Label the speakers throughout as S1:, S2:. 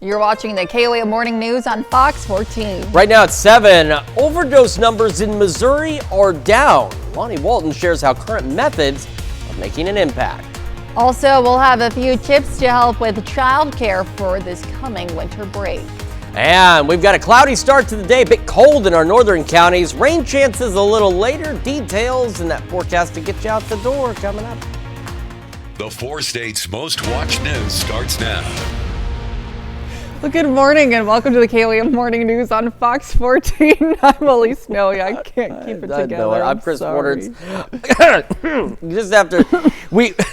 S1: You're watching the KOA Morning News on Fox 14.
S2: Right now at 7, overdose numbers in Missouri are down. Lonnie Walton shares how current methods are making an impact.
S1: Also, we'll have a few tips to help with childcare for this coming winter break.
S2: And we've got a cloudy start to the day, a bit cold in our northern counties. Rain chances a little later. Details in that forecast to get you out the door coming up.
S3: The 4 states' most watched news starts now.
S1: Well, good morning and welcome to the KOA Morning News on Fox 14. I'm Elise Snowy. I can't keep it together.
S2: I'm Chris Waters. Just after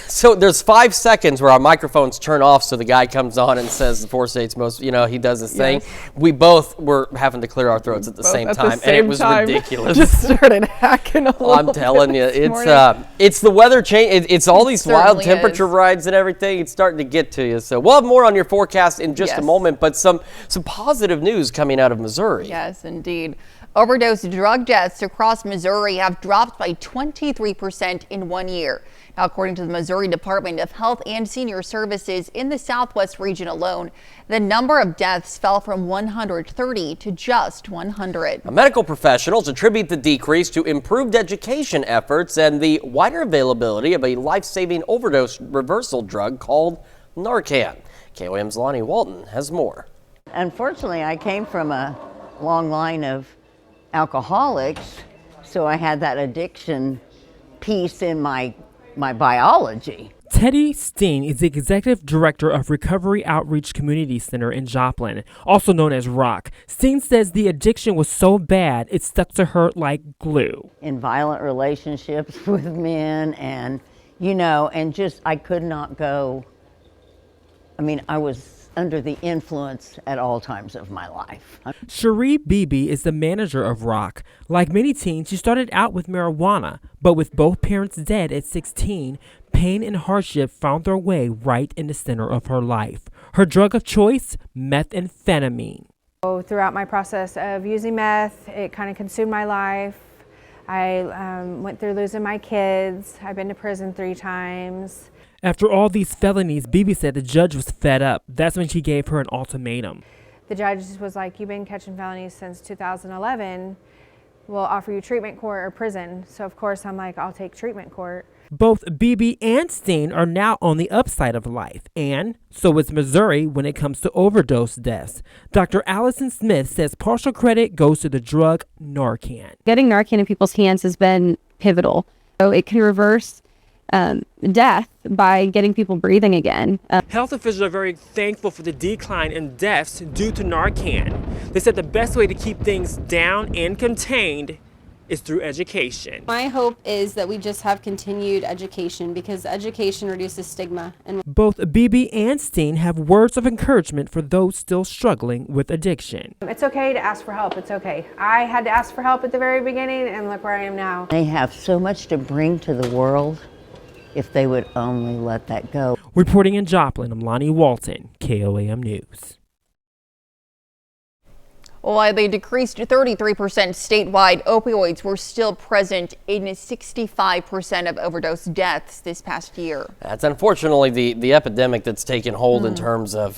S2: so there's 5 seconds where our microphones turn off, so the guy comes on and says the 4 states most, he does his thing. We both were having to clear our throats at the same time, and it was ridiculous.
S1: Just started hacking a little
S2: I'm telling you, it's the weather change. It's all these wild temperature rides and everything. It's starting to get to you. So we'll have more on your forecast in just a moment. But some positive news coming out of Missouri.
S1: Yes, indeed. Overdose drug deaths across Missouri have dropped by 23% in 1 year. Now, according to the Missouri Department of Health and Senior Services, in the Southwest region alone, the number of deaths fell from 130 to just 100.
S2: Medical professionals attribute the decrease to improved education efforts and the wider availability of a life-saving overdose reversal drug called Narcan. KOM's Lonnie Walton has more.
S4: Unfortunately, I came from a long line of alcoholics, so I had that addiction piece in my biology.
S5: Teddy Steen is the executive director of Recovery Outreach Community Center in Joplin, also known as ROC. Steen says the addiction was so bad it stuck to her like glue.
S4: In violent relationships with men and just I could not go. I was under the influence at all times of my life.
S5: Cherie Beebe is the manager of ROC. Like many teens, she started out with marijuana, but with both parents dead at 16, pain and hardship found their way right in the center of her life. Her drug of choice, methamphetamine.
S6: Throughout my process of using meth, it kind of consumed my life. I went through losing my kids. I've been to prison 3 times.
S5: After all these felonies, Beebe said the judge was fed up. That's when she gave her an ultimatum.
S6: The judge was like, "You've been catching felonies since 2011. We'll offer you treatment court or prison." So of course I'm like, I'll take treatment court.
S5: Both Beebe and Steen are now on the upside of life, and so is Missouri when it comes to overdose deaths. Dr. Allison Smith says partial credit goes to the drug Narcan.
S7: Getting Narcan in people's hands has been pivotal. So it can reverse death by getting people breathing again.
S5: Health officials are very thankful for the decline in deaths due to Narcan. They said the best way to keep things down and contained is through education.
S8: My hope is that we just have continued education because education reduces stigma. And
S5: both Beebe and Steen have words of encouragement for those still struggling with addiction.
S6: It's okay to ask for help. It's okay. I had to ask for help at the very beginning, and look where I am now.
S4: They have so much to bring to the world if they would only let that go.
S5: Reporting in Joplin, I'm Lonnie Walton, KOAM News.
S1: While they decreased 33% statewide, opioids were still present in 65% of overdose deaths this past year.
S2: That's unfortunately the epidemic that's taken hold in terms of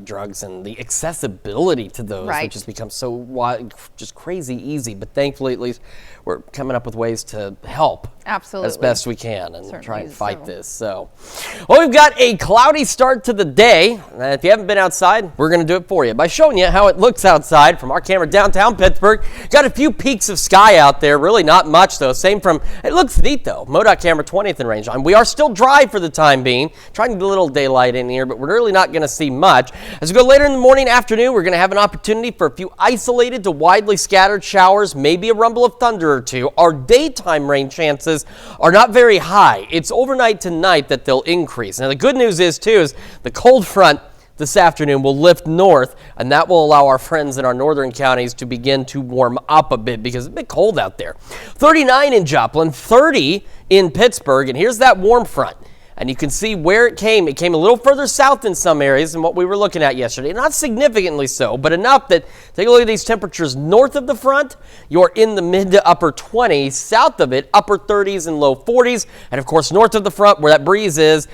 S2: drugs and the accessibility to those, which has become so wide, just crazy easy. But thankfully, at least, we're coming up with ways to help as best we can and try and fight this. So, well, we've got a cloudy start to the day. If you haven't been outside, we're going to do it for you by showing you how it looks outside from our camera downtown Pittsburgh. Got a few peaks of sky out there, really not much though. Same from, it looks neat though. MoDOT camera 20th in range on. We are still dry for the time being, trying to get a little daylight in here, but we're really not going to see much. As we go later in the morning, afternoon, we're going to have an opportunity for a few isolated to widely scattered showers, maybe a rumble of thunder or two. Our daytime rain chances are not very high. It's overnight tonight that they'll increase. Now the good news is too is the cold front this afternoon will lift north, and that will allow our friends in our northern counties to begin to warm up a bit because it's a bit cold out there. 39 in Joplin, 30 in Pittsburgh, and here's that warm front. And you can see where it came. It came a little further south in some areas than what we were looking at yesterday. Not significantly so, but enough that, take a look at these temperatures north of the front. You're in the mid to upper 20s. South of it, upper 30s and low 40s. And of course, north of the front, where that breeze is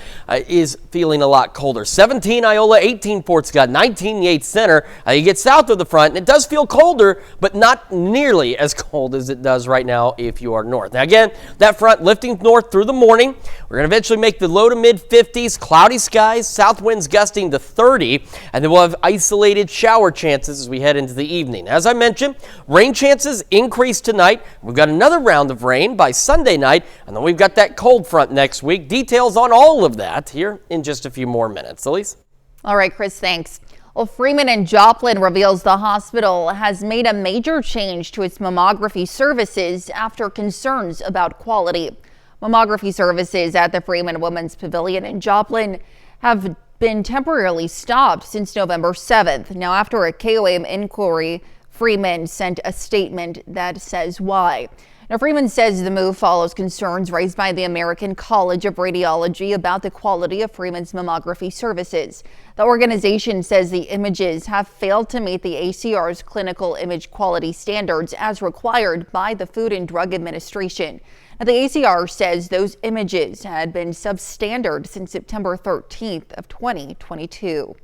S2: feeling a lot colder. 17 Iola, 18 Fort Scott, 19 Yates Center. You get south of the front, and it does feel colder, but not nearly as cold as it does right now if you are north. Now again, that front lifting north through the morning. We're going to eventually make the low to mid 50s, cloudy skies, south winds gusting to 30, and then we'll have isolated shower chances as we head into the evening. As I mentioned, rain chances increase tonight. We've got another round of rain by Sunday night, and then we've got that cold front next week. Details on all of that here in just a few more minutes. Elise?
S1: All right, Chris, thanks. Well, Freeman in Joplin reveals the hospital has made a major change to its mammography services after concerns about quality. Mammography services at the Freeman Women's Pavilion in Joplin have been temporarily stopped since November 7th. Now, after a KOAM inquiry, Freeman sent a statement that says why. Now, Freeman says the move follows concerns raised by the American College of Radiology about the quality of Freeman's mammography services. The organization says the images have failed to meet the ACR's clinical image quality standards as required by the Food and Drug Administration. Now, the ACR says those images had been substandard since September 13th of 2022.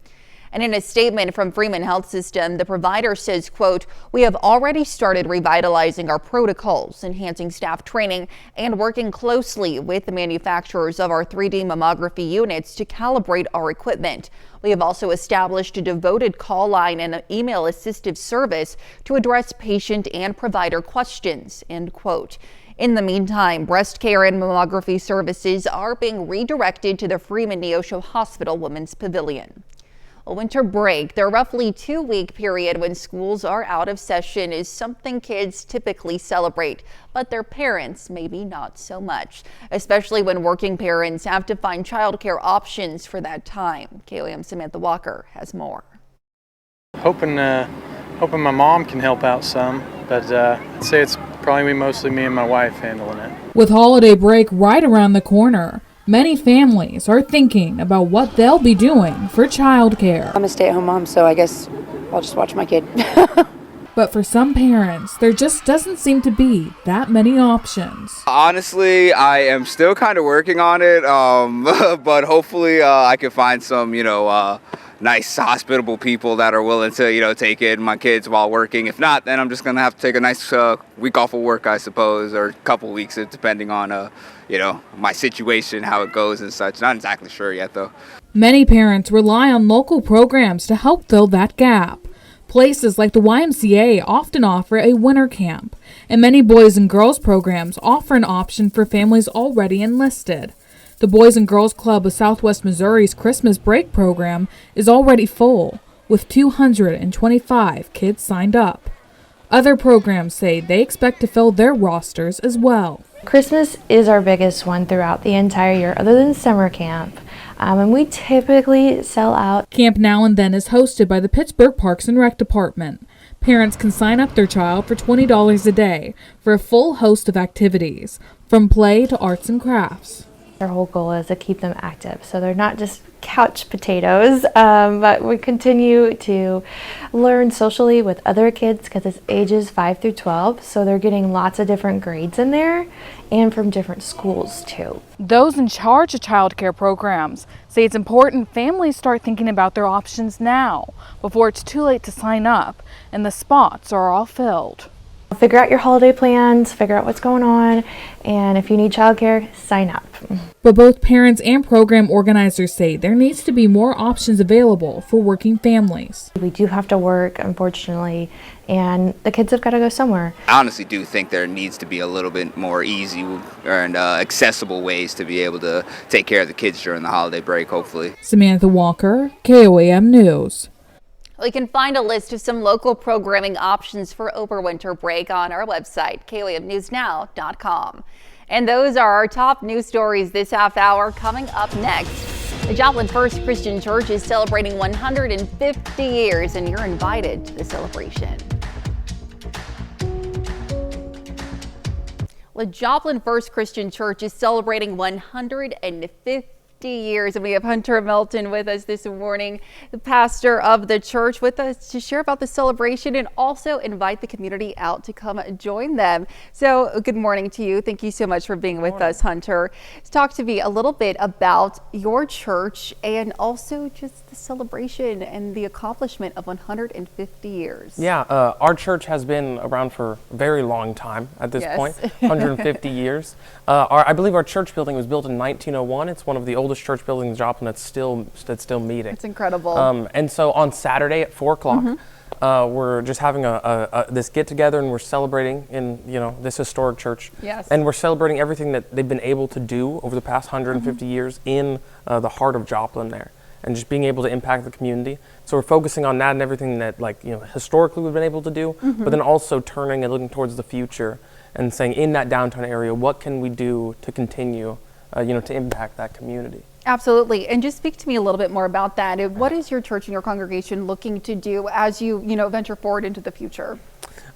S1: And in a statement from Freeman Health System, the provider says, quote, "We have already started revitalizing our protocols, enhancing staff training, and working closely with the manufacturers of our 3D mammography units to calibrate our equipment. We have also established a devoted call line and an email assistive service to address patient and provider questions," end quote. In the meantime, breast care and mammography services are being redirected to the Freeman Neosho Hospital Women's Pavilion. A winter break, their roughly 2-week period when schools are out of session, is something kids typically celebrate, but their parents maybe not so much, especially when working parents have to find childcare options for that time. KOAM Samantha Walker has more.
S9: Hoping my mom can help out some, but I'd say it's probably mostly me and my wife handling it.
S10: With holiday break right around the corner, many families are thinking about what they'll be doing for childcare.
S11: I'm a stay-at-home mom, so I guess I'll just watch my kid.
S10: But for some parents, there just doesn't seem to be that many options.
S12: Honestly, I am still kind of working on it, but hopefully I can find some, nice hospitable people that are willing to, take in my kids while working. If not, then I'm just going to have to take a nice week off of work, I suppose, or a couple weeks, depending on, my situation, how it goes and such. Not exactly sure yet, though.
S10: Many parents rely on local programs to help fill that gap. Places like the YMCA often offer a winter camp, and many Boys and Girls programs offer an option for families already enlisted. The Boys and Girls Club of Southwest Missouri's Christmas break program is already full, with 225 kids signed up. Other programs say they expect to fill their rosters as well.
S13: Christmas is our biggest one throughout the entire year, other than summer camp, and we typically sell out.
S10: Camp Now and Then is hosted by the Pittsburgh Parks and Rec Department. Parents can sign up their child for $20 a day for a full host of activities, from play to arts and crafts.
S13: Our whole goal is to keep them active, so they're not just couch potatoes, but we continue to learn socially with other kids because it's ages 5 through 12, so they're getting lots of different grades in there and from different schools too.
S10: Those in charge of childcare programs say it's important families start thinking about their options now before it's too late to sign up and the spots are all filled.
S13: Figure out your holiday plans, figure out what's going on, and if you need childcare, sign up.
S10: But both parents and program organizers say there needs to be more options available for working families.
S13: We do have to work, unfortunately, and the kids have got to go somewhere.
S12: I honestly do think there needs to be a little bit more easy and accessible ways to be able to take care of the kids during the holiday break, hopefully.
S10: Samantha Walker, KOAM News.
S1: We can find a list of some local programming options for overwinter break on our website, KOAMNewsNow.com. And those are our top news stories this half hour. Coming up next, the Joplin First Christian Church is celebrating 150 years, and you're invited to the celebration. The Joplin First Christian Church is celebrating 150 50 years. And we have Hunter Melton with us this morning, the pastor of the church, with us to share about the celebration and also invite the community out to come join them. So good morning to you. Thank you so much for being with us, Hunter. Talk to me a little bit about your church and also just the celebration and the accomplishment of 150 years.
S14: Yeah, our church has been around for a very long time at this point, 150 years. I believe our church building was built in 1901. It's one of the oldest church buildings in Joplin that's still meeting.
S1: It's incredible.
S14: And so on Saturday at 4 o'clock, we're just having this get together, and we're celebrating in this historic church.
S1: Yes.
S14: And we're celebrating everything that they've been able to do over the past 150 years in the heart of Joplin there, and just being able to impact the community. So we're focusing on that and everything that historically we've been able to do, but then also turning and looking towards the future and saying, in that downtown area, what can we do to continue to impact that community?
S1: Absolutely. And just speak to me a little bit more about that. What is your church and your congregation looking to do as you venture forward into the future?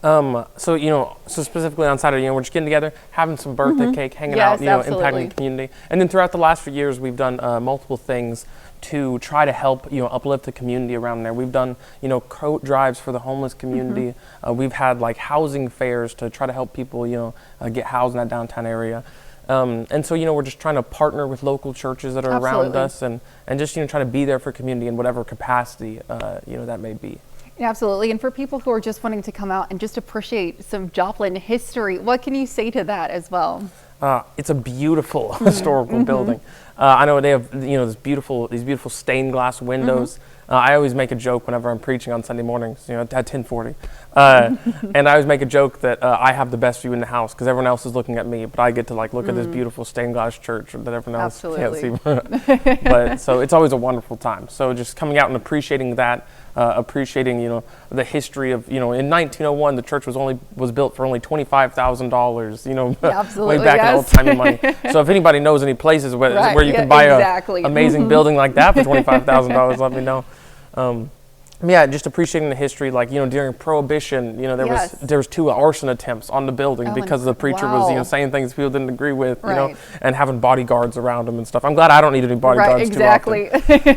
S14: So specifically on Saturday, we're just getting together, having some birthday cake, hanging out, impacting the community. And then throughout the last few years, we've done multiple things to try to help, uplift the community around there. We've done, coat drives for the homeless community. We've had housing fairs to try to help people, get housed in that downtown area. And so, we're just trying to partner with local churches that are around us and just, trying to be there for community in whatever capacity, that may be.
S1: Absolutely. And for people who are just wanting to come out and just appreciate some Joplin history, what can you say to that as well?
S14: It's a beautiful historical building. I know they have these beautiful stained glass windows. I always make a joke whenever I'm preaching on Sunday mornings, at 10:40, and I always make a joke that I have the best view in the house because everyone else is looking at me, but I get to look at this beautiful stained glass church that everyone else can't see. But so it's always a wonderful time. So just coming out and appreciating that. Appreciating, the history of, in 1901, the church was built for only $25,000, way back in old-timey money. So if anybody knows any places where you can buy an amazing building like that for $25,000, let me know. Just appreciating the history, during Prohibition, there was 2 arson attempts on the building because the preacher was, saying things people didn't agree with, and having bodyguards around them and stuff. I'm glad I don't need any bodyguards too often.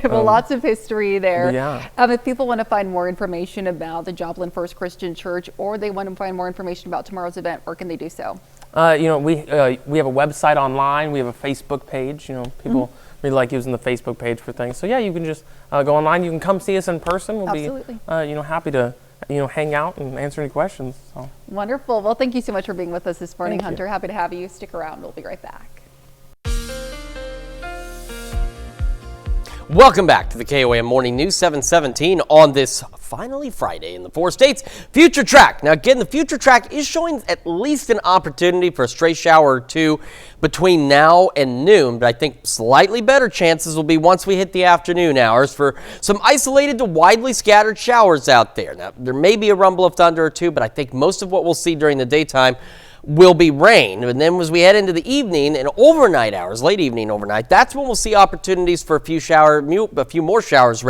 S1: Well, lots of history there.
S14: Yeah.
S1: If people want to find more information about the Joplin First Christian Church, or they want to find more information about tomorrow's event, where can they do so?
S14: We have a website online. We have a Facebook page. People really like using the Facebook page for things. So you can just go online. You can come see us in person. We'll be happy to hang out and answer any questions. So.
S1: Wonderful. Well, thank you so much for being with us this morning, Hunter. Happy to have you. Stick around. We'll be right back.
S2: Welcome back to the KOAM Morning News 717 on this finally Friday in the 4 states. Future Track. Now again, the Future Track is showing at least an opportunity for a stray shower or 2 between now and noon, but I think slightly better chances will be once we hit the afternoon hours for some isolated to widely scattered showers out there. Now there may be a rumble of thunder or 2, but I think most of what we'll see during the daytime will be rain. And then as we head into the evening and overnight hours, late evening, overnight, that's when we'll see opportunities for a few more showers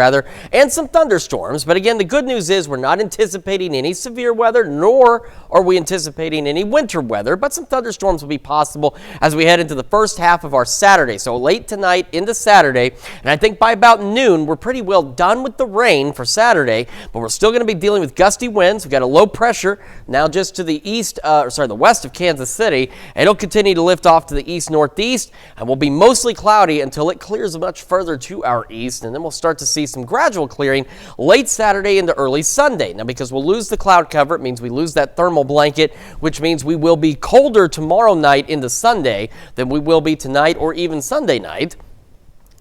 S2: and some thunderstorms. But again, the good news is we're not anticipating any severe weather, nor are we anticipating any winter weather, but some thunderstorms will be possible as we head into the first half of our Saturday. So late tonight into Saturday, and I think by about noon, we're pretty well done with the rain for Saturday, but we're still going to be dealing with gusty winds. We've got a low pressure now just to the the west of Kansas City, and it'll continue to lift off to the east-northeast and will be mostly cloudy until it clears much further to our east, and then we'll start to see some gradual clearing late Saturday into early Sunday. Now, because we'll lose the cloud cover, it means we lose that thermal blanket, which means we will be colder tomorrow night into Sunday than we will be tonight or even Sunday night.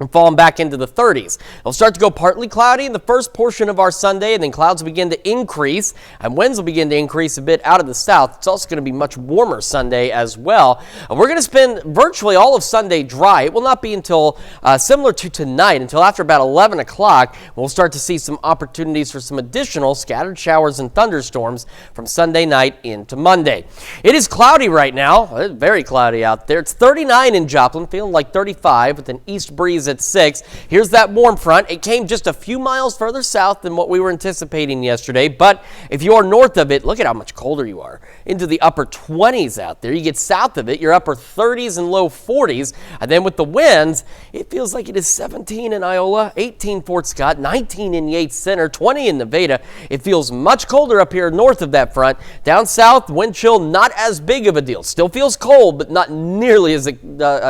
S2: and falling back into the 30s. It'll start to go partly cloudy in the first portion of our Sunday, and then clouds will begin to increase, and winds will begin to increase a bit out of the south. It's also going to be much warmer Sunday as well. We're going to spend virtually all of Sunday dry. It will not be until similar to tonight, until after about 11 o'clock. We'll start to see some opportunities for some additional scattered showers and thunderstorms from Sunday night into Monday. It is cloudy right now. It's very cloudy out there. It's 39 in Joplin, feeling like 35 with an east breeze at 6. Here's that warm front. It came just a few miles further south than what we were anticipating yesterday. But if you are north of it, look at how much colder you are. Into the upper 20s out there. You get south of it, you're upper 30s and low 40s. And then with the winds, it feels like it is 17 in Iola, 18 Fort Scott, 19 in Yates Center, 20 in Nevada. It feels much colder up here north of that front. Down south, wind chill not as big of a deal. Still feels cold, but not nearly as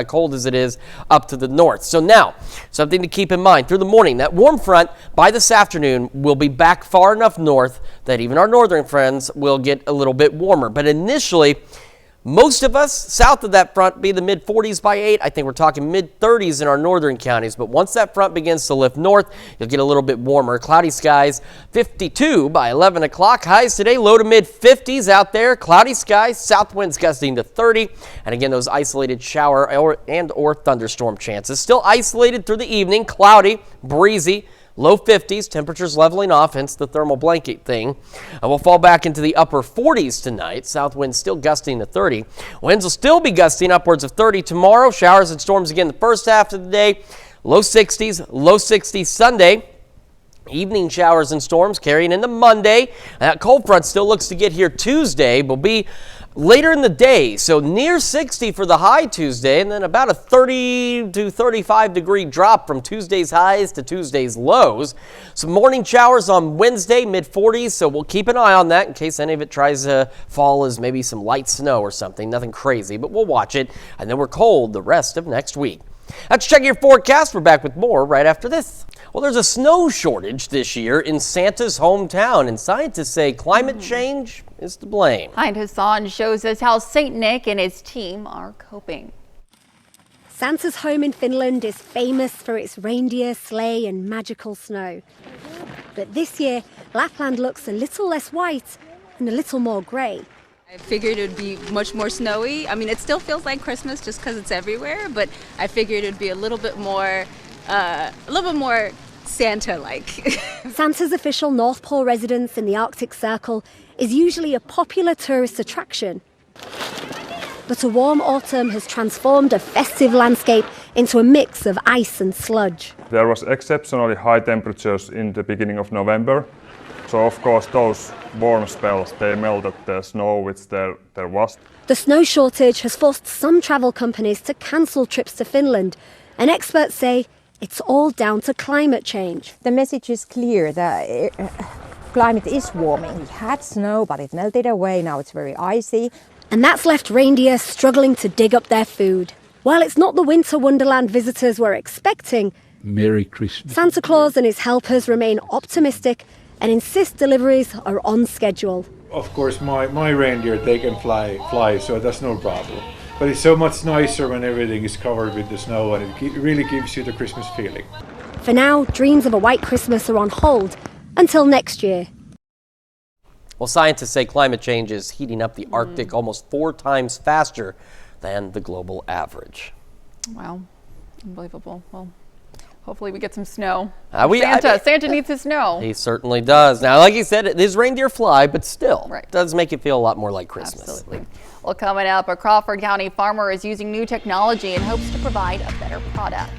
S2: cold as it is up to the north. So now, something to keep in mind. Through the morning, that warm front by this afternoon will be back far enough north that even our northern friends will get a little bit warmer. But initially, most of us south of that front be the mid 40s by 8. I think we're talking mid 30s in our northern counties. But once that front begins to lift north, you'll get a little bit warmer. Cloudy skies, 52 by 11 o'clock. Highs today, low to mid 50s out there. Cloudy skies, south winds gusting to 30. And again, those isolated shower or thunderstorm chances. Still isolated through the evening, cloudy, breezy. Low 50s, temperatures leveling off, hence the thermal blanket thing. And we'll fall back into the upper 40s tonight. South winds still gusting to 30. Winds will still be gusting upwards of 30 tomorrow. Showers and storms again the first half of the day. Low 60s Sunday. Evening showers and storms carrying into Monday. That cold front still looks to get here Tuesday. Will be later in the day, so near 60 for the high Tuesday, and then about a 30 to 35 degree drop from Tuesday's highs to Tuesday's lows. Some morning showers on Wednesday, mid 40s, so we'll keep an eye on that in case any of it tries to fall as maybe some light snow or something. Nothing crazy, but we'll watch it, and then we're cold the rest of next week. Let's check your forecast. We're back with more right after this. Well, there's a snow shortage this year in Santa's hometown, and scientists say climate change is to blame.
S1: Hi, Hassan shows us how St. Nick and his team are coping.
S15: Santa's home in Finland is famous for its reindeer, sleigh and magical snow. But this year, Lapland looks a little less white and a little more grey.
S16: I figured it would be much more snowy. I mean, it still feels like Christmas just because it's everywhere, but I figured it would be a little bit more Santa-like.
S15: Santa's official North Pole residence in the Arctic Circle is usually a popular tourist attraction. But a warm autumn has transformed a festive landscape into a mix of ice and sludge.
S17: There was exceptionally high temperatures in the beginning of November. So of course those warm spells, they melted the snow which there was.
S15: The snow shortage has forced some travel companies to cancel trips to Finland, and experts say it's all down to climate change.
S18: The message is clear, the climate is warming. We had snow, but it melted away, now it's very icy.
S15: And that's left reindeer struggling to dig up their food. While it's not the winter wonderland visitors were expecting,
S19: Merry Christmas.
S15: Santa Claus and his helpers remain optimistic and insist deliveries are on schedule.
S20: Of course, my reindeer, they can fly, so that's no problem. But it's so much nicer when everything is covered with the snow, and it really gives you the Christmas feeling.
S15: For now, dreams of a white Christmas are on hold until next year.
S2: Well, scientists say climate change is heating up the Arctic almost 4 times faster than the global average.
S1: Wow, unbelievable. Well, hopefully we get some snow. Santa needs the snow.
S2: He certainly does. Now, like you said, his reindeer fly, but still, it does make it feel a lot more like Christmas.
S1: Absolutely. Well, coming up, a Crawford County farmer is using new technology and hopes to provide a better product.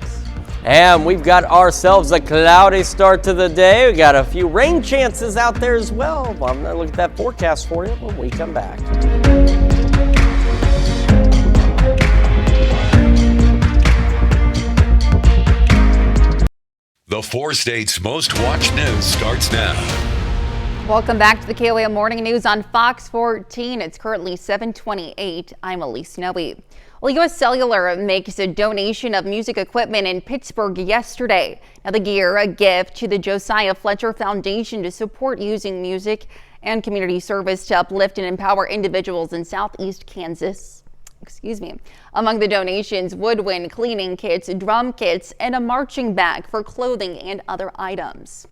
S2: And we've got ourselves a cloudy start to the day. We got a few rain chances out there as well. Well, I'm going to look at that forecast for you when we come back.
S3: The 4 states' most watched news starts now.
S1: Welcome back to the KOAM Morning News on Fox 14. It's currently 7:28. I'm Elise Snowy. Well, U.S. Cellular makes a donation of music equipment in Pittsburgh yesterday. Now, the gear, a gift to the Josiah Fletcher Foundation to support using music and community service to uplift and empower individuals in Southeast Kansas. Among the donations, woodwind cleaning kits, drum kits, and a marching bag for clothing and other items.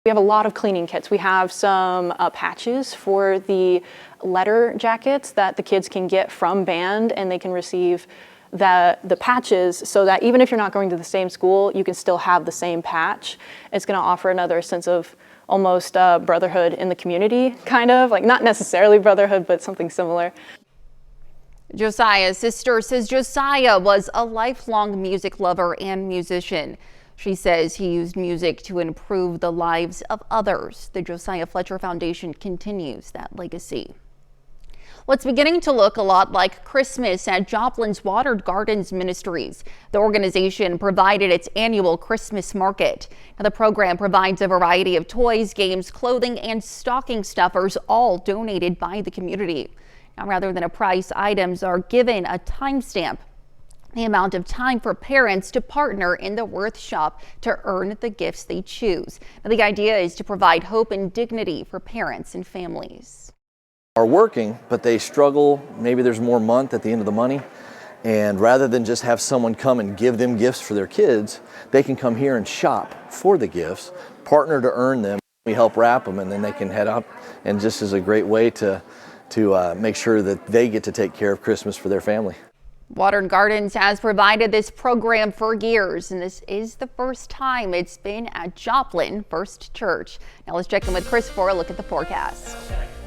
S21: We have a lot of cleaning kits. We have some patches for the letter jackets that the kids can get from band, and they can receive the patches so that even if you're not going to the same school, you can still have the same patch. It's going to offer another sense of almost brotherhood in the community, kind of, like not necessarily brotherhood, but something similar.
S1: Josiah's sister says Josiah was a lifelong music lover and musician. She says he used music to improve the lives of others. The Josiah Fletcher Foundation continues that legacy. What's beginning to look a lot like Christmas at Joplin's Watered Gardens Ministries. The organization provided its annual Christmas market. Now, the program provides a variety of toys, games, clothing, and stocking stuffers, all donated by the community. Now, rather than a price, items are given a timestamp, the amount of time for parents to partner in the Worth Shop to earn the gifts they choose. Now, the idea is to provide hope and dignity for parents and families.
S19: Are working, but they struggle. Maybe there's more month at the end of the money. And rather than just have someone come and give them gifts for their kids, they can come here and shop for the gifts, partner to earn them. We help wrap them, and then they can head up. And just is a great way to make sure that they get to take care of Christmas for their family.
S1: Watered Gardens has provided this program for years, and this is the first time it's been at Joplin First Church. Now let's check in with Chris for a look at the forecast.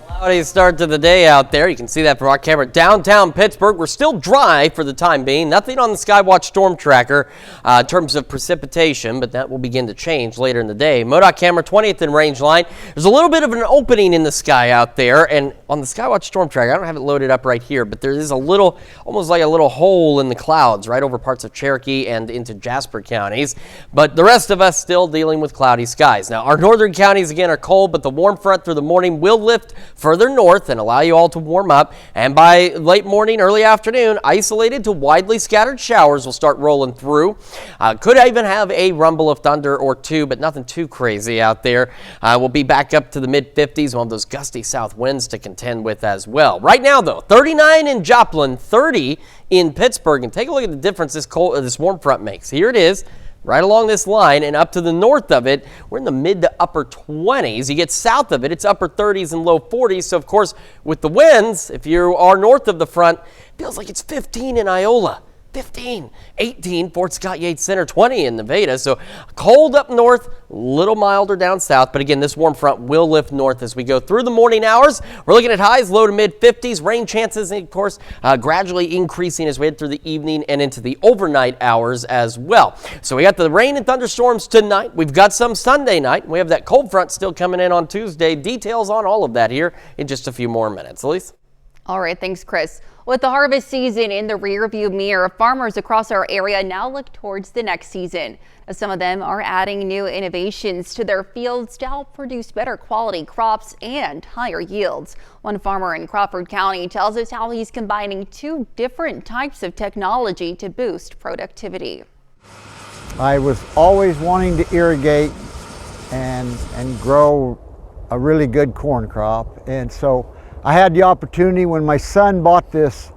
S2: Cloudy start to the day out there. You can see that from our camera. Downtown Pittsburgh, we're still dry for the time being. Nothing on the Skywatch storm tracker in terms of precipitation, but that will begin to change later in the day. MoDOT camera 20th in range line. There's a little bit of an opening in the sky out there, and on the Skywatch storm tracker, I don't have it loaded up right here, but there is a little, almost like a little hole in the clouds right over parts of Cherokee and into Jasper counties. But the rest of us still dealing with cloudy skies. Now, our northern counties again are cold, but the warm front through the morning will lift further north and allow you all to warm up. And by late morning, early afternoon, isolated to widely scattered showers will start rolling through. Could even have a rumble of thunder or two, but nothing too crazy out there. We'll be back up to the mid-50s. We'll have those gusty south winds to contend with as well. Right now, though, 39 in Joplin, 30 in Pittsburgh. And take a look at the difference this warm front makes. Here it is. Right along this line and up to the north of it, we're in the mid to upper 20s. You get south of it, it's upper 30s and low 40s. So, of course, with the winds, if you are north of the front, it feels like it's 15 in Iola. 15, 18, Fort Scott Yates Center, 20 in Nevada. So cold up north, a little milder down south. But again, this warm front will lift north as we go through the morning hours. We're looking at highs low to mid 50s. Rain chances, of course, gradually increasing as we head through the evening and into the overnight hours as well. So we got the rain and thunderstorms tonight. We've got some Sunday night. We have that cold front still coming in on Tuesday. Details on all of that here in just a few more minutes. Elise?
S1: All right, thanks, Chris. With the harvest season in the rearview mirror, farmers across our area now look towards the next season. Some of them are adding new innovations to their fields to help produce better quality crops and higher yields. One farmer in Crawford County tells us how he's combining two different types of technology to boost productivity.
S22: I was always wanting to irrigate and grow a really good corn crop, and so I had the opportunity when my son bought this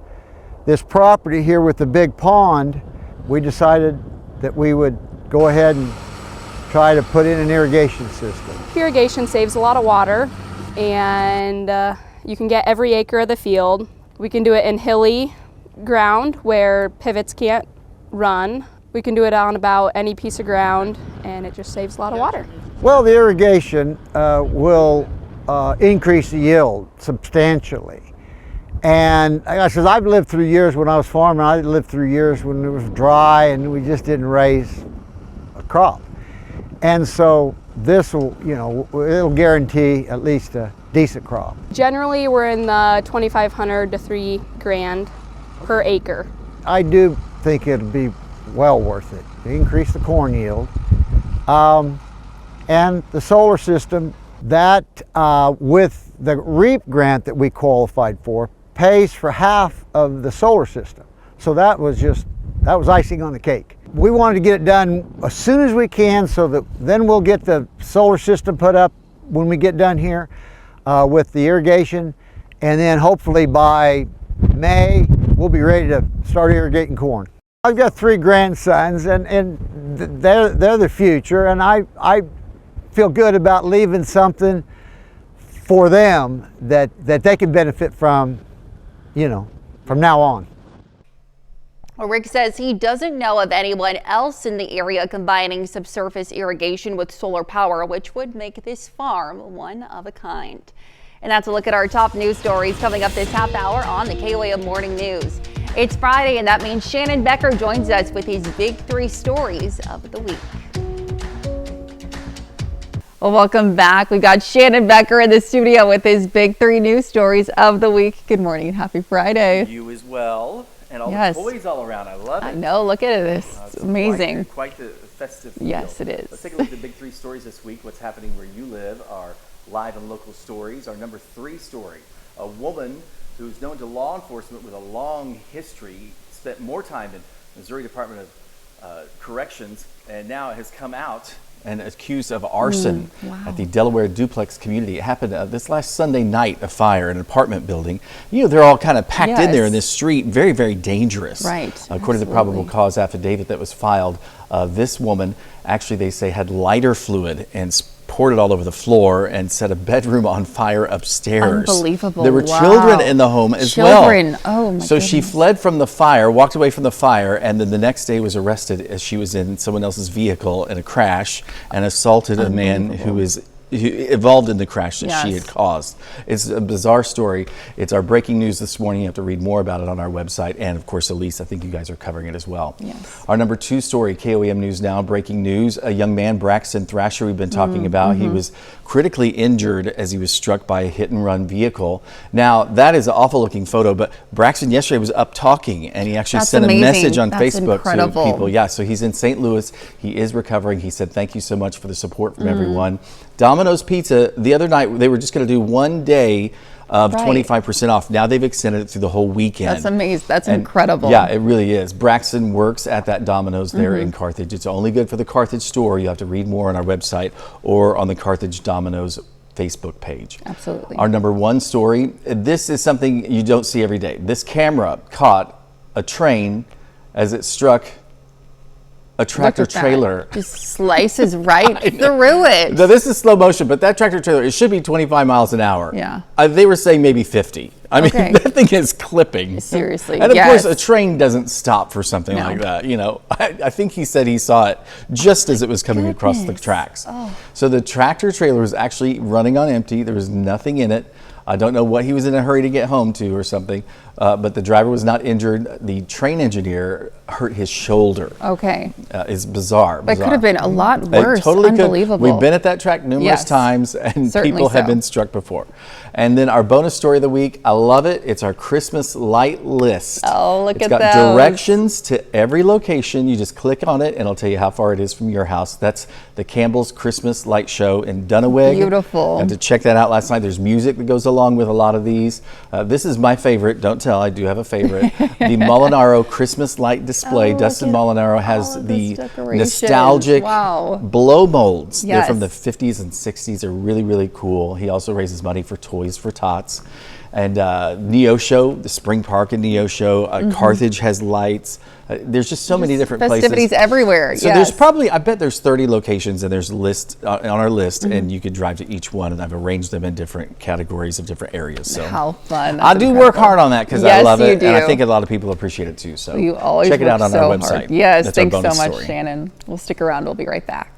S22: property here with the big pond. We decided that we would go ahead and try to put in an irrigation system.
S23: Irrigation saves a lot of water, and you can get every acre of the field. We can do it in hilly ground where pivots can't run. We can do it on about any piece of ground, and it just saves a lot of water.
S22: Well, the irrigation will increase the yield substantially. And I said, I've lived through years when I was farming, I lived through years when it was dry and we just didn't raise a crop. And so this will, it'll guarantee at least a decent crop.
S23: Generally, we're in the $2,500 to $3,000 per acre.
S22: I do think it'll be well worth it to increase the corn yield. And the solar system, that with the REAP grant that we qualified for, pays for half of the solar system. So that was icing on the cake. We wanted to get it done as soon as we can so that then we'll get the solar system put up when we get done here with the irrigation, and then hopefully by May we'll be ready to start irrigating corn. I've got 3 grandsons, and they're the future, and I feel good about leaving something for them that they can benefit from, from now on.
S1: Well, Rick says he doesn't know of anyone else in the area combining subsurface irrigation with solar power, which would make this farm one of a kind. And that's a look at our top news stories coming up this half hour on the KOAM Morning News. It's Friday, and that means Shannon Becker joins us with his big 3 stories of the week. Well, welcome back. We've got Shannon Becker in the studio with his big 3 news stories of the week. Good morning and happy Friday.
S6: You as well. And all
S1: Yes.
S6: the toys all around. I love it.
S1: I know. Look at this. It's amazing.
S6: Quite the festive feel.
S1: Yes, it is.
S6: Let's take a look at the big 3 stories this week. What's happening where you live, our live and local stories. Our number 3 story, a woman who's known to law enforcement with a long history, spent more time in Missouri Department of Corrections, and now has come out and accused of arson at the Delaware Duplex community. It happened this last Sunday night, a fire in an apartment building. You know, they're all kind of packed in there in this street, very, very dangerous.
S1: Right.
S6: According to the probable cause affidavit that was filed, this woman actually, they say, had lighter fluid and poured it all over the floor and set a bedroom on fire upstairs.
S1: Unbelievable.
S6: There were children in the home as well.
S1: Oh my
S6: So she fled from the fire, walked away from the fire, and then the next day was arrested as she was in someone else's vehicle in a crash and assaulted a man who was involved in the crash that she had caused. It's a bizarre story. It's our breaking news this morning. You have to read more about it on our website. And of course, Elise, I think you guys are covering it as well.
S1: Yes.
S6: Our number 2 story, KOAM News Now, breaking news. A young man, Braxton Thrasher, we've been talking about. He was critically injured as he was struck by a hit and run vehicle. Now, that is an awful looking photo, but Braxton yesterday was up talking and he actually sent a message on Facebook to people. Yeah, so he's in St. Louis. He is recovering. He said, thank you so much for the support from everyone. Domino's Pizza, the other night, they were just going to do one day of 25% off. Now they've extended it through the whole weekend.
S1: That's amazing. That's incredible.
S6: Yeah, it really is. Braxton works at that Domino's there in Carthage. It's only good for the Carthage store. You have to read more on our website or on the Carthage Domino's Facebook page.
S1: Absolutely.
S6: Our number 1 story, this is something you don't see every day. This camera caught a train as it struck a tractor trailer.
S1: Just slices right through it.
S6: Now, this is slow motion, but that tractor trailer, it should be 25 miles an hour.
S1: Yeah.
S6: They were saying maybe 50. I mean, that thing is clipping.
S1: Seriously.
S6: And of course, a train doesn't stop for something like that. You know, I think he said he saw it just as it was coming across the tracks. So the tractor trailer was actually running on empty. There was nothing in it. I don't know what he was in a hurry to get home to or something, but the driver was not injured. The train engineer hurt his shoulder.
S1: Okay.
S6: It's bizarre.
S1: But it could have been a lot worse.
S6: It totally
S1: Unbelievable.
S6: Could. We've been at that track numerous times, and people have been struck before. And then our bonus story of the week, I love it. It's our Christmas light list.
S1: Oh, look at that.
S6: It's got directions to every location. You just click on it, and it'll tell you how far it is from your house. That's the Campbell's Christmas Light Show in Dunaweg.
S1: Beautiful.
S6: I had to check that out last night. There's music that goes along with a lot of these. This is my favorite. Don't tell, I do have a favorite. The Molinaro Christmas light display. Dustin Molinaro has the nostalgic blow molds. They're from the 50s and 60s. They're really, really cool. He also raises money for Toys for Tots. And Neosho, the Spring Park in Neosho, Carthage has lights. There's just so many different
S1: festivities
S6: places.
S1: everywhere.
S6: So there's probably, I bet there's 30 locations, and there's a list on our list, and you could drive to each one, and I've arranged them in different categories of different areas. So
S1: how fun!
S6: I do work hard on that because I love it,
S1: do.
S6: and I think a lot of people appreciate it too. So
S1: you always
S6: check it out on our website.
S1: Hard. Yes,
S6: That's
S1: thanks
S6: our bonus
S1: so much,
S6: story.
S1: Shannon. We'll stick around. We'll be right back.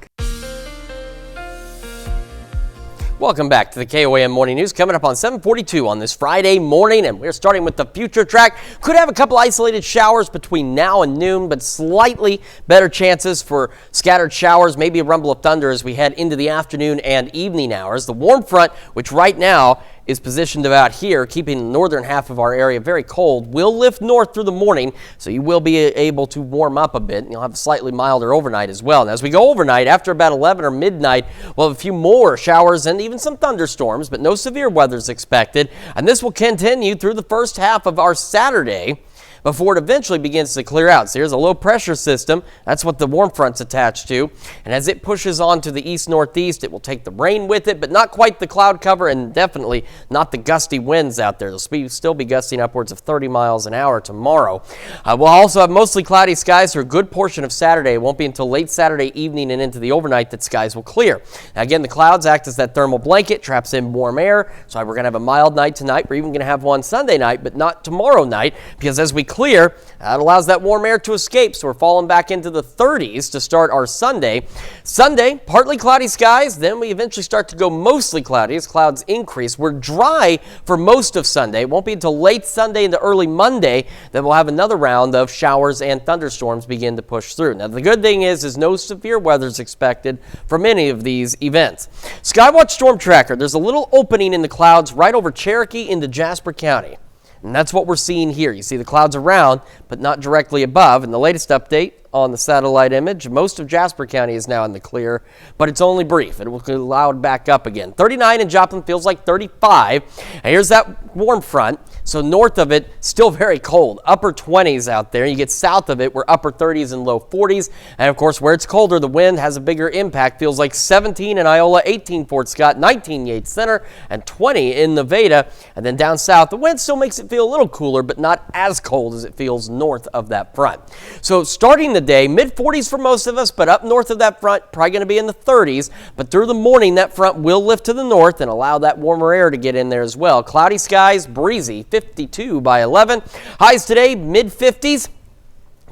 S2: Welcome back to the KOAM Morning News. Coming up on 7:42 on this Friday morning, and we're starting with the future track. Could have a couple isolated showers between now and noon, but slightly better chances for scattered showers, maybe a rumble of thunder as we head into the afternoon and evening hours. The warm front, which right now is positioned about here, keeping the northern half of our area very cold, will lift north through the morning, so you will be able to warm up a bit. You'll have a slightly milder overnight as well. And as we go overnight, after about 11 or midnight, we'll have a few more showers and even some thunderstorms, but no severe weather is expected. And this will continue through the first half of our Saturday before it eventually begins to clear out. So here's a low pressure system. That's what the warm front's attached to. And as it pushes on to the east-northeast, it will take the rain with it, but not quite the cloud cover and definitely not the gusty winds out there. They'll still be gusting upwards of 30 miles an hour tomorrow. We'll also have mostly cloudy skies for a good portion of Saturday. It won't be until late Saturday evening and into the overnight that skies will clear. Now again, the clouds act as that thermal blanket, traps in warm air. So we're going to have a mild night tonight. We're even going to have one Sunday night, but not tomorrow night, because as we clear. That allows that warm air to escape, so we're falling back into the 30s to start our Sunday. Sunday, partly cloudy skies, then we eventually start to go mostly cloudy as clouds increase. We're dry for most of Sunday. It won't be until late Sunday into early Monday that we'll have another round of showers and thunderstorms begin to push through. Now, the good thing is no severe weather is expected from any of these events. Skywatch Storm Tracker, there's a little opening in the clouds right over Cherokee into Jasper County. And that's what we're seeing here. You see the clouds around, but not directly above. And the latest update on the satellite image, most of Jasper County is now in the clear, but it's only brief. It will cloud back up again. 39 in Joplin feels like 35. And here's that warm front. So north of it, still very cold. Upper 20s out there. You get south of it, we're upper 30s and low 40s. And of course, where it's colder, the wind has a bigger impact. Feels like 17 in Iola, 18 Fort Scott, 19 Yates Center, and 20 in Nevada. And then down south, the wind still makes it feel a little cooler, but not as cold as it feels north of that front. So starting the day, mid-40s for most of us, but up north of that front, probably going to be in the 30s. But through the morning, that front will lift to the north and allow that warmer air to get in there as well. Cloudy skies, breezy, 52 by 11. Highs today, mid-50s.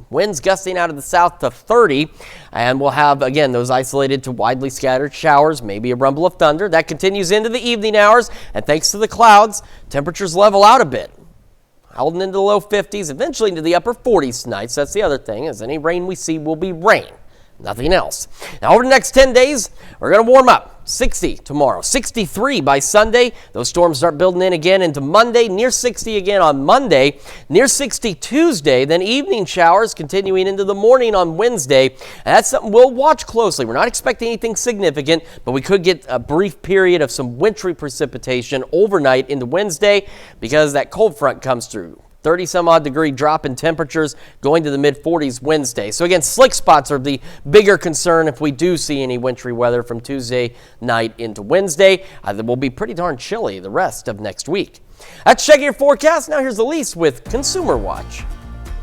S2: Winds gusting out of the south to 30. And we'll have, again, those isolated to widely scattered showers, maybe a rumble of thunder. That continues into the evening hours. And thanks to the clouds, temperatures level out a bit. Holding into the low 50s, eventually into the upper 40s tonight. So that's the other thing, is any rain we see will be rain, nothing else. Now over the next 10 days, we're going to warm up. 60 tomorrow, 63 by Sunday. Those storms start building in again into Monday, near 60 again on Monday, near 60 Tuesday, then evening showers continuing into the morning on Wednesday. And that's something we'll watch closely. We're not expecting anything significant, but we could get a brief period of some wintry precipitation overnight into Wednesday because that cold front comes through. 30-some-odd degree drop in temperatures going to the mid-40s Wednesday. So again, slick spots are the bigger concern if we do see any wintry weather from Tuesday night into Wednesday. It will be pretty darn chilly the rest of next week. That's checking your forecast. Now here's Elise with Consumer Watch.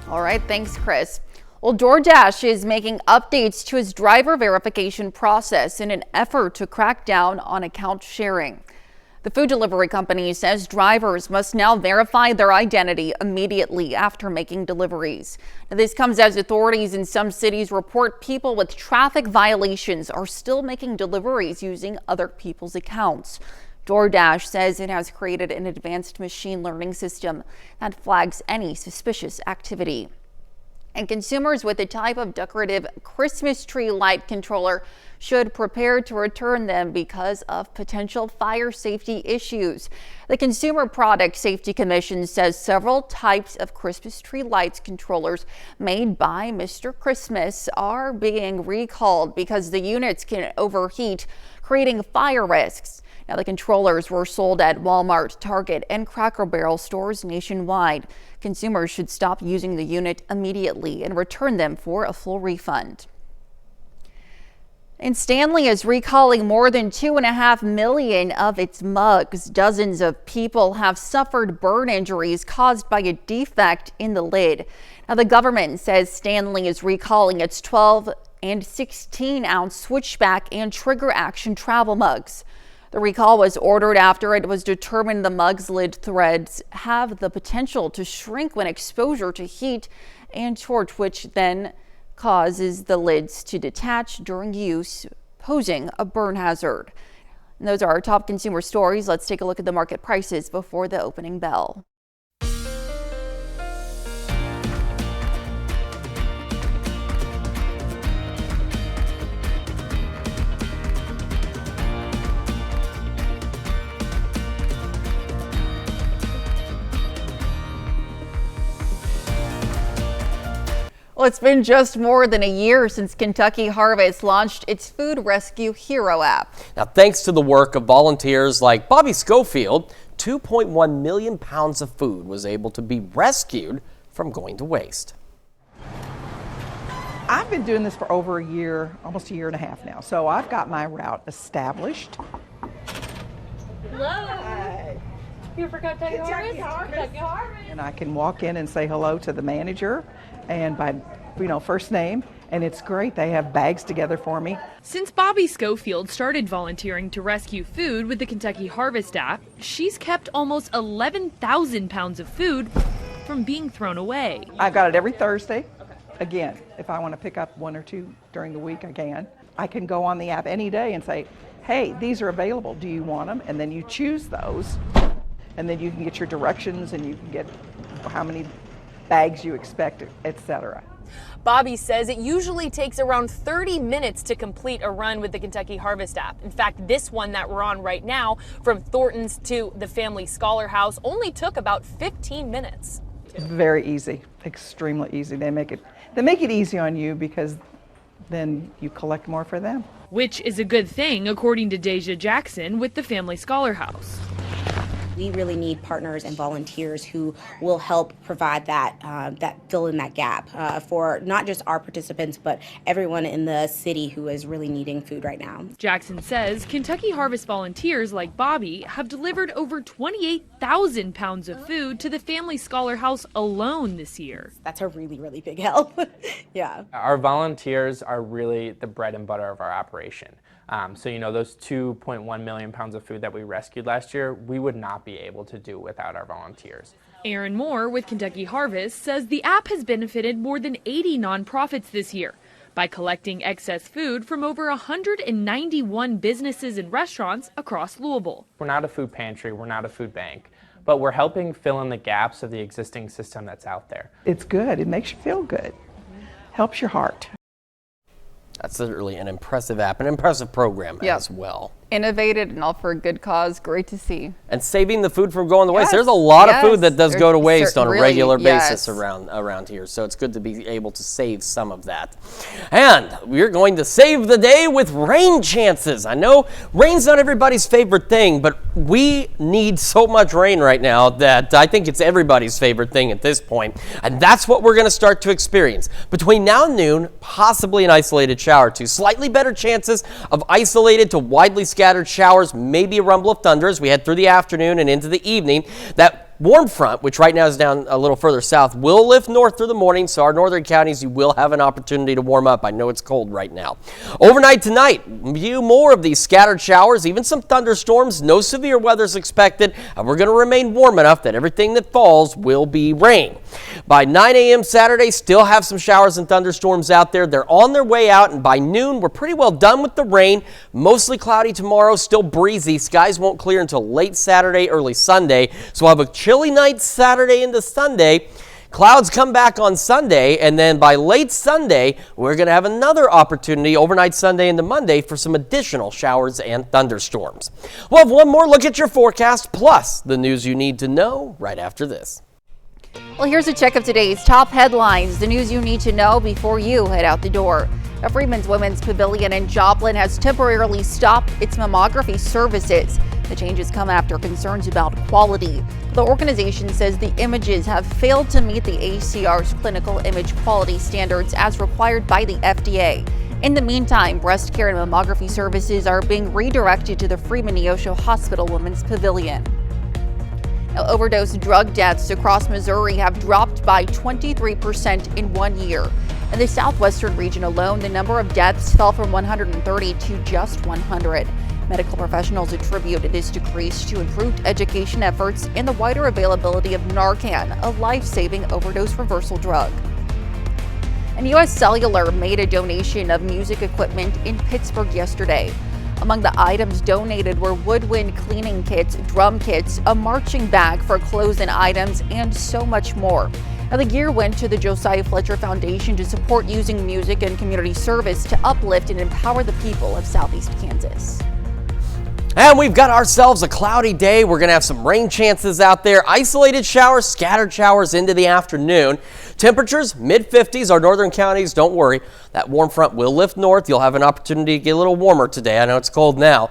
S1: All right, thanks, Chris. Well, DoorDash is making updates to its driver verification process in an effort to crack down on account sharing. The food delivery company says drivers must now verify their identity immediately after making deliveries. Now, this comes as authorities in some cities report people with traffic violations are still making deliveries using other people's accounts. DoorDash says it has created an advanced machine learning system that flags any suspicious activity. And consumers with the type of decorative Christmas tree light controller should prepare to return them because of potential fire safety issues. The Consumer Product Safety Commission says several types of Christmas tree lights controllers made by Mr. Christmas are being recalled because the units can overheat, creating fire risks. Now, the controllers were sold at Walmart, Target, and Cracker Barrel stores nationwide. Consumers should stop using the unit immediately and return them for a full refund. And Stanley is recalling more than 2.5 million of its mugs. Dozens of people have suffered burn injuries caused by a defect in the lid. Now, the government says Stanley is recalling its 12 and 16-ounce switchback and trigger action travel mugs. The recall was ordered after it was determined the mug's lid threads have the potential to shrink when exposure to heat and torch, which then causes the lids to detach during use, posing a burn hazard. And those are our top consumer stories. Let's take a look at the market prices before the opening bell. Well, it's been just more than a year since Kentucky Harvest launched its Food Rescue Hero app.
S2: Now, thanks to the work of volunteers like Bobby Schofield, 2.1 million pounds of food was able to be rescued from going to waste.
S4: I've been doing this for over a year, almost a year and a half now, so I've got my route established.
S7: Hello. Hi. Here for Kentucky Harvest?
S4: And I can walk in and say hello to the manager and by first name, and it's great. They have bags together for me.
S8: Since Bobby Schofield started volunteering to rescue food with the Kentucky Harvest app, she's kept almost 11,000 pounds of food from being thrown away.
S4: I've got it every Thursday. Again, if I want to pick up 1 or 2 during the week, I can. I can go on the app any day and say, hey, these are available. Do you want them? And then you choose those. And then you can get your directions and you can get how many bags you expect, etc.
S5: Bobby says it usually takes around 30 minutes to complete a run with the Kentucky Harvest app. In fact, this one that we're on right now, from Thornton's to the Family Scholar House, only took about 15 minutes.
S4: Very easy, extremely easy. They make it easy on you because then you collect more for them.
S8: Which is a good thing, according to Deja Jackson with the Family Scholar House.
S9: We really need partners and volunteers who will help provide that, fill in that gap for not just our participants, but everyone in the city who is really needing food right now.
S8: Jackson says Kentucky Harvest volunteers like Bobby have delivered over 28,000 pounds of food to the Family Scholar House alone this year.
S9: That's a really, really big help. Yeah.
S14: Our volunteers are really the bread and butter of our operation. So, those 2.1 million pounds of food that we rescued last year, we would not be able to do without our volunteers.
S8: Aaron Moore with Kentucky Harvest says the app has benefited more than 80 nonprofits this year by collecting excess food from over 191 businesses and restaurants across Louisville.
S14: We're not a food pantry, we're not a food bank, but we're helping fill in the gaps of the existing system that's out there.
S4: It's good. It makes you feel good. Helps your heart.
S2: That's certainly an impressive app, an impressive program as well.
S1: Innovated and all for a good cause. Great to see.
S2: And saving the food from going to waste. There's a lot of food that does go to waste on a regular basis around here. So it's good to be able to save some of that. And we're going to save the day with rain chances. I know rain's not everybody's favorite thing, but we need so much rain right now that I think it's everybody's favorite thing at this point. And that's what we're going to start to experience. Between now and noon, possibly an isolated shower or two. Slightly better chances of isolated to widely scattered showers, maybe a rumble of thunder as we head through the afternoon and into the evening. That warm front, which right now is down a little further south, will lift north through the morning, so our northern counties, you will have an opportunity to warm up. I know it's cold right now. Overnight tonight, view more of these scattered showers, even some thunderstorms. No severe weather is expected, and we're going to remain warm enough that everything that falls will be rain. By 9 a.m. Saturday, still have some showers and thunderstorms out there. They're on their way out, and by noon, we're pretty well done with the rain. Mostly cloudy tomorrow, still breezy. Skies won't clear until late Saturday, early Sunday, so we'll have a chilly night Saturday into Sunday. Clouds come back on Sunday, and then by late Sunday, we're going to have another opportunity overnight Sunday into Monday for some additional showers and thunderstorms. We'll have one more look at your forecast, plus the news you need to know right after this.
S1: Well, here's a check of today's top headlines, the news you need to know before you head out the door. A Freeman's Women's Pavilion in Joplin has temporarily stopped its mammography services. The changes come after concerns about quality. The organization says the images have failed to meet the ACR's clinical image quality standards as required by the FDA. In the meantime, breast care and mammography services are being redirected to the Freeman Neosho Hospital Women's Pavilion. Now, overdose drug deaths across Missouri have dropped by 23% in 1 year. In the southwestern region alone, the number of deaths fell from 130 to just 100. Medical professionals attribute this decrease to improved education efforts and the wider availability of Narcan, a life-saving overdose reversal drug. And U.S. Cellular made a donation of music equipment in Pittsburgh yesterday. Among the items donated were woodwind cleaning kits, drum kits, a marching bag for clothes and items, and so much more. Now, the gear went to the Josiah Fletcher Foundation to support using music and community service to uplift and empower the people of Southeast Kansas.
S2: And we've got ourselves a cloudy day. We're going to have some rain chances out there. Isolated showers, scattered showers into the afternoon. Temperatures mid-50s. Our northern counties, don't worry. That warm front will lift north. You'll have an opportunity to get a little warmer today. I know it's cold now.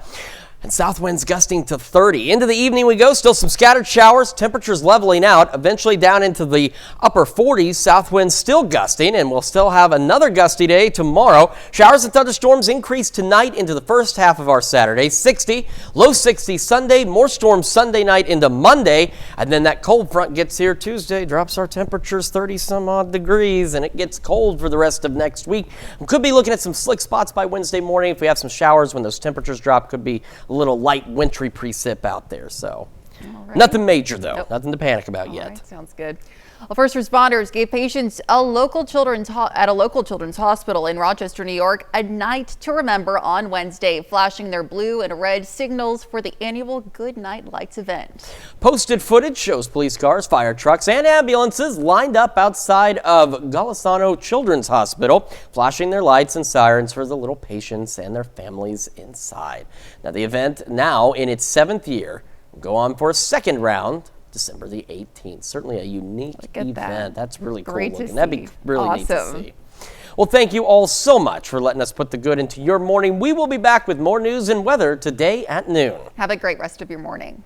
S2: And south winds gusting to 30. Into the evening we go. Still some scattered showers. Temperatures leveling out. Eventually down into the upper 40s. South winds still gusting. And we'll still have another gusty day tomorrow. Showers and thunderstorms increase tonight into the first half of our Saturday. 60. Low 60s Sunday. More storms Sunday night into Monday. And then that cold front gets here Tuesday. Drops our temperatures 30 some odd degrees. And it gets cold for the rest of next week. We could be looking at some slick spots by Wednesday morning. If we have some showers when those temperatures drop, could be a little light wintry precip out there. So
S1: Right.
S2: Nothing major, though.
S1: Nope.
S2: Nothing to panic about yet.
S1: Right, sounds good. Well, first responders gave patients at a local children's hospital in Rochester, New York, a night to remember on Wednesday, flashing their blue and red signals for the annual Good Night Lights event.
S2: Posted footage shows police cars, fire trucks, and ambulances lined up outside of Golisano Children's Hospital, flashing their lights and sirens for the little patients and their families inside. Now, the event, now in its 7th year, will go on for a second round December the 18th. Certainly a unique event. That's really cool looking. That'd be really neat to see. Well, thank you all so much for letting us put the good into your morning. We will be back with more news and weather today at noon.
S1: Have a great rest of your morning.